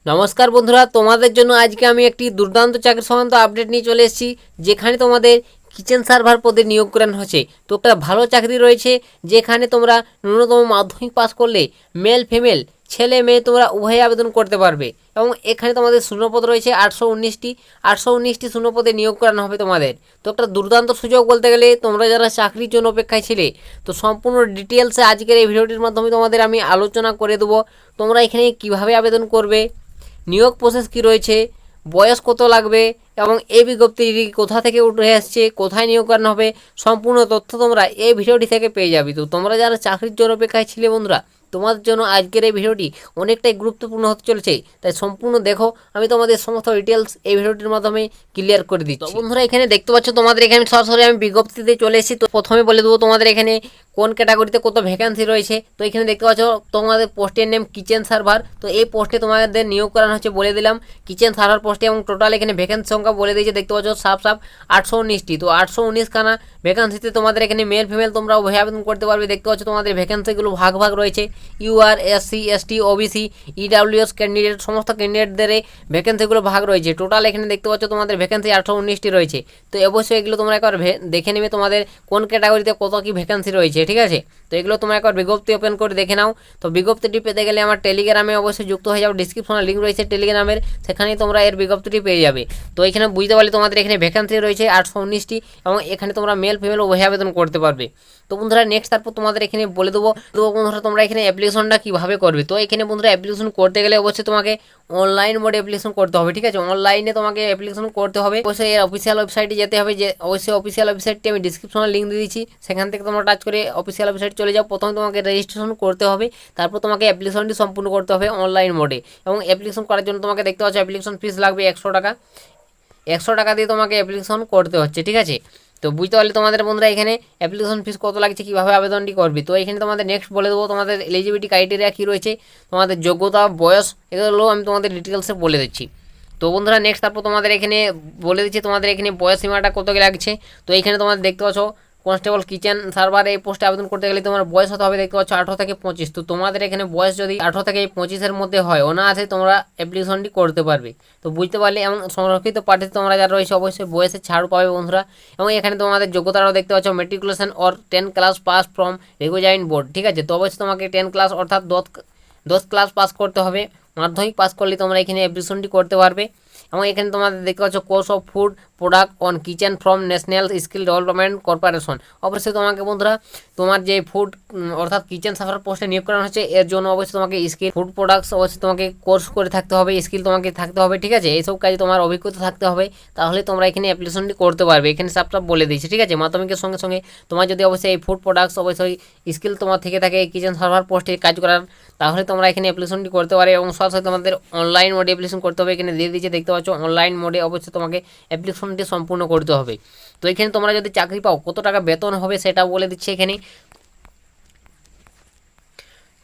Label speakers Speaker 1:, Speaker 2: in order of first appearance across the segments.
Speaker 1: নমস্কার বন্ধুরা, তোমাদের জন্য আজকে আমি একটি দুর্দান্ত চাকরি সংক্রান্ত আপডেট নিয়ে চলে এসেছি, যেখানে তোমাদের কিচেন সার্ভার পদে নিয়োগ করানো হচ্ছে। তো একটা ভালো চাকরি রয়েছে, যেখানে তোমরা ন্যূনতম মাধ্যমিক পাস করলে মেল ফিমেল ছেলে মেয়ে তোমরা উভয়ে আবেদন করতে পারবে। এবং এখানে তোমাদের শূন্যপদ রয়েছে 819টি শূন্যপদে নিয়োগ করানো হবে তোমাদের। তো একটা দুর্দান্ত সুযোগ বলতে গেলে, তোমরা যারা চাকরির জন্য অপেক্ষায় ছিলে, তো সম্পূর্ণ ডিটেলসে আজকের এই ভিডিওটির মাধ্যমে তোমাদের আমি আলোচনা করে দেবো। তোমরা এখানে কিভাবে আবেদন করবে, নিয়োগ প্রসেস কী রয়েছে, বয়স কত লাগবে, এবং এই বিজ্ঞপ্তিটি কোথা থেকে উঠে আসছে, কোথায় নিয়োগ করানো হবে, সম্পূর্ণ তথ্য তোমরা এই ভিডিওটি থেকে পেয়ে যাবে। তো তোমরা যারা চাকরির জন্য অপেক্ষায় ছিলে বন্ধুরা, তোমাদের জন্য আজকের এই ভিডিওটি অনেকটাই গুরুত্বপূর্ণ হতে চলেছে, তাই সম্পূর্ণ দেখো। আমি তোমাদের সমস্ত ডিটেলস এই ভিডিওটির মাধ্যমে ক্লিয়ার করে দিচ্ছি। তো বন্ধুরা, এখানে দেখতে পাচ্ছ তোমাদের এখানে সরাসরি আমি বিজ্ঞপ্তিতে চলে এসেছি। তো প্রথমে বলে দেবো তোমাদের এখানে কোন ক্যাটাগরিতে কত ভ্যাকেন্সি রয়েছে। তো এখানে দেখতে পাচ্ছ তোমাদের পোস্টের নেম কিচেন সার্ভার। তো এই পোস্টে তোমাদের নিয়োগ করানো হচ্ছে বলে দিলাম, কিচেন সার্ভার পোস্টে। এবং টোটাল এখানে ভ্যাকেন্সি সংখ্যা বলে দিয়েছে, দেখতে পাচ্ছ সাফ 819টি। তো 819 খানা ভ্যাকেন্সিতে তোমাদের এখানে মেল ফিমেল তোমরা উভয় আবেদন করতে পারবে। দেখতে পাচ্ছ তোমাদের ভ্যাকেন্সিগুলো ভাগ ভাগ রয়েছে। UR, SC, ST, OBC, EWS candidate, সমস্ত ক্যান্ডিডেটদের ভ্যাকেন্সিগুলো ভাগ রয়েছে। টোটাল এখানে দেখতে পাচ্ছ তোমাদের ভ্যাকেন্সি 819টি রয়েছে। তো অবশ্যই এগুলো তোমরা একবার দেখে নেবে তোমাদের কোন ক্যাটাগরিতে কত কী ভ্যাকেন্সি রয়েছে, ঠিক আছে। তো এগুলো তোমরা একবার বিজ্ঞপ্তি ওপেন করে দেখে নাও। তো বিজ্ঞপ্তিটি পেতে গেলে আমার টেলিগ্রামে অবশ্যই যুক্ত হয়ে যাও। ডিসক্রিপশনে লিঙ্ক রয়েছে টেলিগ্রামের, সেখানেই তোমরা এর বিজ্ঞপ্তিটি পেয়ে যাবে। তো এখানে বুঝতে পারলে তোমাদের এখানে ভ্যাকেন্সি রয়েছে 819টি, এবং এখানে তোমরা মেল ফিমেল উভয় আবেদন করতে পারবে। তো বন্ধুরা, নেক্সট তারপর তোমাদের এখানে বলে দেবো বন্ধুরা তোমরা এখানে অ্যাপ্লিকেশনটা কীভাবে করবে। তো এখানে বন্ধুরা অ্যাপ্লিকেশন করতে গেলে অবশ্যই তোমাকে অনলাইন মোডে অ্যাপ্লিকেশন করতে হবে, ঠিক আছে। অনলাইনে তোমাকে অ্যাপ্লিকেশন করতে হবে। অবশ্যই এর অফিসিয়াল ওয়েবসাইটে যেতে হবে। যে অবশ্যই অফিসিয়াল ওয়েবসাইটটি আমি ডিসক্রিপশনে লিঙ্ক দিয়ে দিচ্ছি, সেখান থেকে তোমরা টাচ করে অফিসিয়াল ওয়েবসাইট চলে যাও। প্রথমে তোমাকে রেজিস্ট্রেশন করতে হবে, তারপর তোমাকে অ্যাপ্লিকেশনটি সম্পূর্ণ করতে হবে অনলাইন মোডে। এবং অ্যাপ্লিকেশন করার জন্য তোমাকে দেখতে পাচ্ছ অ্যাপ্লিকেশন ফিস লাগবে 100 টাকা। 100 টাকা দিয়ে তোমাকে অ্যাপ্লিকেশন করতে হচ্ছে, ঠিক আছে। তো বুঝতে পারলে তোমাদের বন্ধুরা এখানে অ্যাপ্লিকেশন ফিস কত লাগছে, কীভাবে আবেদনটি করবে। তো এখানে তোমাদের নেক্সট বলে দেবো তোমাদের এলিজিবিলিটি ক্রাইটেরিয়া কী রয়েছে, তোমাদের যোগ্যতা, বয়স, এগুলো আমি তোমাদের ডিটেলসে বলে দিচ্ছি। তো বন্ধুরা, নেক্সট তারপর তোমাদের এখানে বলে দিচ্ছি তোমাদের এখানে বয়স সীমাটা কত লাগছে। তো এখানে তোমাদের দেখতে পাচ্ছ কনস্টেবল কিচেন সার্ভার এই পোস্টে আবেদন করতে গেলে তোমার বয়স হতে হবে, দেখতে পাচ্ছ 18 থেকে 25। তো তোমাদের এখানে বয়স যদি 18 থেকে 25-এর মধ্যে হয়, অনায়াসে তোমরা অ্যাপ্লিকেশনটি করতে পারবে। তো বুঝতে পারলে, এবং সংরক্ষিত প্রার্থী তোমরা যারা রয়েছে অবশ্যই বয়সের ছাড় পাবে বন্ধুরা। এবং এখানে তোমাদের যোগ্যতাটাও দেখতে পাচ্ছ matriculation or 10 class pass from রেগুজাইন বোর্ড, ঠিক আছে। তো অবশ্যই তোমাকে 10 ক্লাস অর্থাৎ 10 ক্লাস পাস করতে হবে। মাধ্যমিক পাস করলে তোমরা এখানে অ্যাপ্লিকেশনটি করতে পারবে। এবং এখানে তোমাদের দেখতে পাচ্ছ course of food product on kitchen from national skill development corporation. অবশ্যই তোমাকে বন্ধুরা তোমার যে ফুড অর্থাৎ কিচেন সার্ভার পোস্টে নিয়োগ করানো হচ্ছে, এর জন্য অবশ্যই তোমাকে স্কিল ফুড প্রোডাক্টস অবশ্যই তোমাকে কোর্স করে থাকতে হবে, স্কিল তোমাকে থাকতে হবে, ঠিক আছে। এইসব কাজে তোমার অভিজ্ঞতা থাকতে হবে, তাহলে তোমরা এখানে অ্যাপ্লিকেশনটি করতে পারবে। এখানে সব বলে দিয়েছি, ঠিক আছে। মাধ্যমিকের সঙ্গে সঙ্গে তোমার যদি অবশ্যই এই ফুড প্রোডাক্টস অবশ্যই স্কিল তোমার থেকে থাকে কিচেন সার্ভার পোস্টে কাজ করার, তাহলে তোমরা এখানে অ্যাপ্লিকেশনটি করতে পারে। এবং সরাসরি তোমাদের অনলাইন মোডে অ্যাপ্লিকেশন করতে হবে, এখানে দিয়ে দিয়েছে দেখতে পাচ্ছ অনলাইন মোডে অবশ্যই তোমাকে অ্যাপ্লিকেশনটি সম্পূর্ণ করতে হবে। তো এখানে তোমরা যদি চাকরি পাও কত টাকা বেতন হবে সেটা বলে দিচ্ছে এখানে।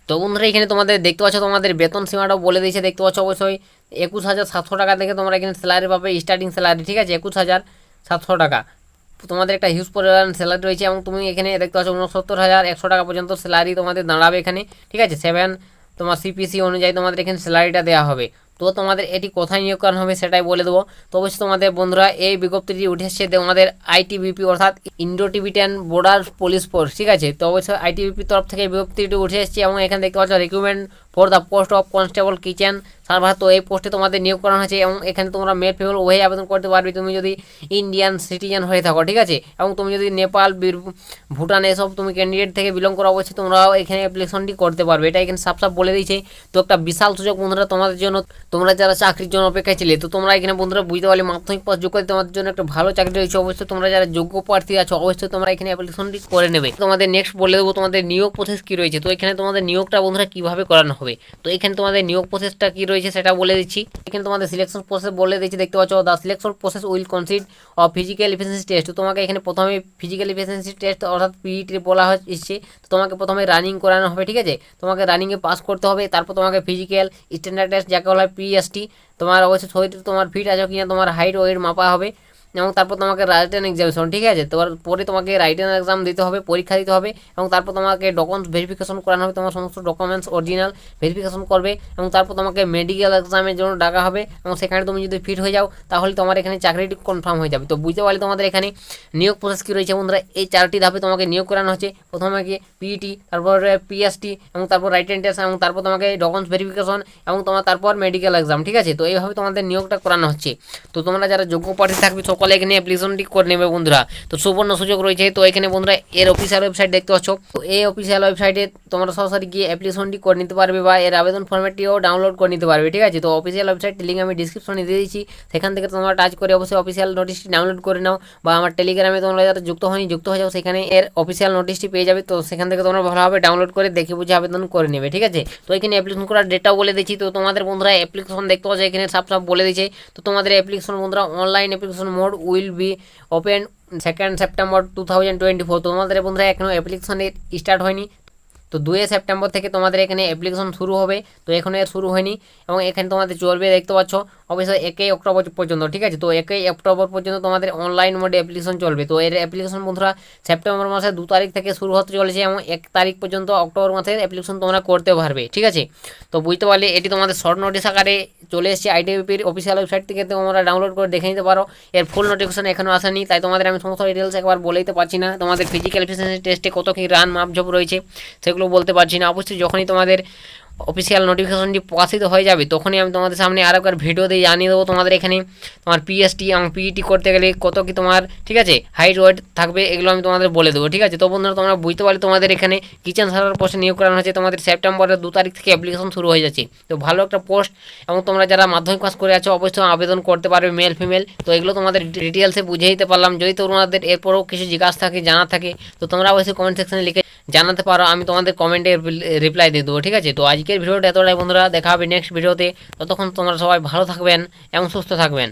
Speaker 1: তো বন্ধুরা, এখানে তোমাদের দেখতে পাচ্ছ তোমাদের বেতন সীমাটাও বলে দিয়েছে, দেখতে পাচ্ছ অবশ্যই 21,700 টাকা থেকে তোমরা এখানে স্যালারি পাবে, স্টার্টিং স্যালারি, ঠিক আছে। 21,700 টাকা তোমাদের একটা হিউজ পরিমাণ স্যালারি রয়েছে। এবং তুমি এখানে দেখতে পাচ্ছ 69,100 টাকা পর্যন্ত স্যালারি তোমাদের দাঁড়াবে এখানে, ঠিক আছে। 7 তোমার সিপিসি অনুযায়ী তোমাদের এখানে স্যালারিটা দেওয়া হবে। তো তোমাদের এটি কোথায় নিয়োগ করানো হবে সেটাই বলে দেবো। তো অবশ্যই তোমাদের বন্ধুরা এই বিজ্ঞপ্তিটি উঠে এসেছে তোমাদের আইটিবিপি অর্থাৎ ইন্ডো টিবিটান বর্ডার পুলিশ ফোর্স, ঠিক আছে। তো অবশ্যই আইটিবিপির তরফ থেকে বিজ্ঞপ্তিটি উঠে এসেছে। এবং এখানে দেখতে পাচ্ছ recruitment for the post of constable kitchen server. তো এই পোস্টে তোমাদের নিয়োগ করানো হয়েছে, এবং এখানে তোমরা মেল ফিমেল উভয় আবেদন করতে পারবে, তুমি যদি ইন্ডিয়ান সিটিজেন হয়ে থাকো, ঠিক আছে। এবং তুমি যদি নেপাল, ভুটান এসব তুমি ক্যান্ডিডেট থেকে বিলং করো, অবশ্যই তোমরাও এখানে অ্যাপ্লিকেশনটি করতে পারবে। এটা এখানে সাফ বলে দিয়েছে। তো একটা বিশাল সুযোগ বন্ধুরা তোমাদের জন্য, তোমরা যারা চাকরির জন্য অপেক্ষায় ছিলে। তো তোমরা এখানে বন্ধুরা বুঝতে পারলে মাধ্যমিক পাস যোগ্যতা তোমাদের জন্য একটা ভালো চাকরি রয়েছে। অবশ্যই তোমরা যারা যোগ্য প্রার্থী আছো অবশ্যই তোমরা এখানে অ্যাপ্লিকেশনটি করে নেবে। তোমাদের নেক্সট বলে দেবো তোমাদের নিয়োগ প্রসেস কী রয়েছে। তো এখানে তোমাদের নিয়োগটা বন্ধুরা কীভাবে করানো হবে। তো এখানে তোমাদের নিয়োগ প্রসেসটা কী রয়েছে সেটা বলে দিচ্ছি। এখানে তোমাদের সিলেকশন প্রসেস বলে দিচ্ছি, দেখতে পাচ্ছ the selection process will consist of physical efficiency test. তো তোমাকে এখানে প্রথমে ফিজিক্যাল এফিসিয়েন্সি টেস্ট অর্থাৎ পিইটি বলা হচ্ছে। তো তোমাকে প্রথমে রানিং করানো হবে, ঠিক আছে। তোমাকে রানিংয়ে পাস করতে হবে, তারপর তোমাকে ফিজিক্যাল স্ট্যান্ডার্ড টেস্ট যাকে বলা হয় পিএসটি। তোমার অবশ্যই শরীর তোমার ফিট আছে কিনা, তোমার হাইট ওয়েট মাপা হবে। এবং তারপর তোমাকে রাইটেন এক্সামিনেশন, ঠিক আছে। পরে তোমাকে রাইটেন এক্সাম দিতে হবে, পরীক্ষা দিতে হবে, এবং তারপর তোমাকে ডকুমেন্টস ভেরিফিকেশন করানো হবে, তোমার সমস্ত ডকুমেন্টস অরিজিনাল ভেরিফিকেশন করবে, এবং তারপর তোমাকে মেডিকেল এক্সামের জন্য ডাকা হবে, এবং সেখানে তুমি যদি ফিট হয়ে যাও তাহলে তোমার এখানে চাকরিটি কনফার্ম হয়ে যাবে। তো বুঝতে পারলে তোমাদের এখানে নিয়োগ প্রসেস কী রয়েছে বন্ধুরা। এই 4টি ধাপে তোমাকে নিয়োগ করানো হচ্ছে। প্রথমে গিয়ে পিইটি, তারপরে পিএসটি, এবং তারপর রাইটেন টেস্ট, এবং তারপর তোমাকে ডকুমেন্টস ভেরিফিকেশন, এবং তোমার তারপর মেডিকেল এক্সাম, ঠিক আছে। তো এইভাবে তোমাদের নিয়োগটা করানো হচ্ছে। তো তোমরা যারা যোগ্য প্রার্থী থাকবে সকলে এখানে অ্যাপ্লিকেশনটি করে নেবে বন্ধুরা। তো সুবর্ণ সুযোগ রয়েছে। তো এখানে বন্ধুরা এর অফিসিয়াল ওয়েবসাইট দেখতে পাচ্ছ। তো এই অফিসিয়াল ওয়েবসাইটে তোমরা সরাসরি গিয়ে অ্যাপ্লিকেশনটি করে নিতে পারবে, বা এর আবেদন ফর্মেটটিও ডাউনলোড করে নিতে পারবে, ঠিক আছে। তো অফিসিয়াল ওয়েবসাইটের লিঙ্ক আমি ডিসক্রিপশনে দিয়ে দিচ্ছি, সেখান থেকে তোমরা টাচ করে অবশ্যই অফিসিয়াল নোটিশটি ডাউনলোড করে নাও, বা আমার টেলিগ্রামে তোমরা যারা যুক্ত হয়ে যাও, সেখানে এর অফিসিয়াল নোটিশটি পেয়ে যাবে। তো সেখান থেকে তোমরা ভালোভাবে ডাউনলোড করে দেখে বুঝে আবেদন করে নেবে, ঠিক আছে। তো এখানে অ্যাপ্লিকেশন করার ডেটাও বলে দিচ্ছি। তো তোমাদের বন্ধুরা অ্যাপ্লিকেশন দেখতে পাচ্ছ এখানে সব বলে দিচ্ছে। তো তোমাদের অ্যাপ্লিকেশন বন্ধুরা online application mode will be open 2 September 2024। তোমাদের বন্ধুরা এখনও অ্যাপ্লিকেশন স্টার্ট হয়নি। তো 2 সেপ্টেম্বর থেকে তোমাদের এখানে অ্যাপ্লিকেশন শুরু হবে। তো এখনও এর শুরু হয়নি, এবং এখানে তোমাদের চলবে দেখতে পাচ্ছ অবশ্যই 1 অক্টোবর পর্যন্ত, ঠিক আছে। তো 1 অক্টোবর পর্যন্ত তোমাদের অনলাইন মোডে অ্যাপ্লিকেশন চলবে। তো এর অ্যাপ্লিকেশন বন্ধুরা সেপ্টেম্বর মাসের 2 তারিখ থেকে শুরু হতে চলেছে, এবং 1 তারিখ পর্যন্ত অক্টোবর মাসের অ্যাপ্লিকেশন তোমরা করতে পারবে, ঠিক আছে। তো বুঝতে পারলে এটি তোমাদের শর্ট নোটিশ আকারে চলে এসেছে আইটিবিপির অফিসিয়াল ওয়েবসাইট থেকে। তোমরা ডাউনলোড করে দেখে নিতে পারো। এর ফুল নোটিফিকেশন এখনও আসেনি, তাই তোমাদের আমি সমস্ত ডিটেলস একবার বলে দিতে পারছি না। তোমাদের ফিজিক্যাল এফিসিয়েন্সি টেস্টে কত কী রান মাপঝোপ রয়েছে সেগুলো বলতে পারছি না। অবশ্যই যখনই তোমাদের অফিসিয়াল নোটিফিকেশনটি প্রকাশিত হয়ে যাবে তখনই আমি তোমাদের সামনে আরও একবার ভিডিও দিয়ে জানিয়ে দেবো তোমাদের এখানে তোমার পিএসটি এবং পিইটি করতে গেলে কত কি তোমার, ঠিক আছে, হাইট ওয়েট থাকবে, এগুলো আমি তোমাদের বলে দেবো, ঠিক আছে। তো বন্ধুরা তোমরা বুঝতে পারলে তোমাদের এখানে কিচেন সার্ভার পোস্টে নিয়োগ করানো হচ্ছে। তোমাদের সেপ্টেম্বরের 2 তারিখ থেকে অ্যাপ্লিকেশন শুরু হয়ে যাচ্ছে। তো ভালো একটা পোস্ট, এবং তোমরা যারা মাধ্যমিক পাস করে আছো অবশ্যই আবেদন করতে পারবে, মেল ফিমেল। তো এগুলো তোমাদের ডিটেলসে বুঝিয়ে দিতে পারলাম। যদি তোমাদের এরপরেও কিছু জিজ্ঞাসা থাকে, জানার থাকে, তো তোমরা অবশ্যই কমেন্ট সেকশনে লিখে জানাতে পারো, আমি তোমাদের কমেন্টে রিপ্লাই দিয়ে দেবো, ঠিক আছে। তো আজকের ভিডিওটা এতটাই বন্ধুরা, দেখা হবে নেক্সট ভিডিওতে। ততক্ষণ তোমরা সবাই ভালো থাকবেন এবং সুস্থ থাকবেন।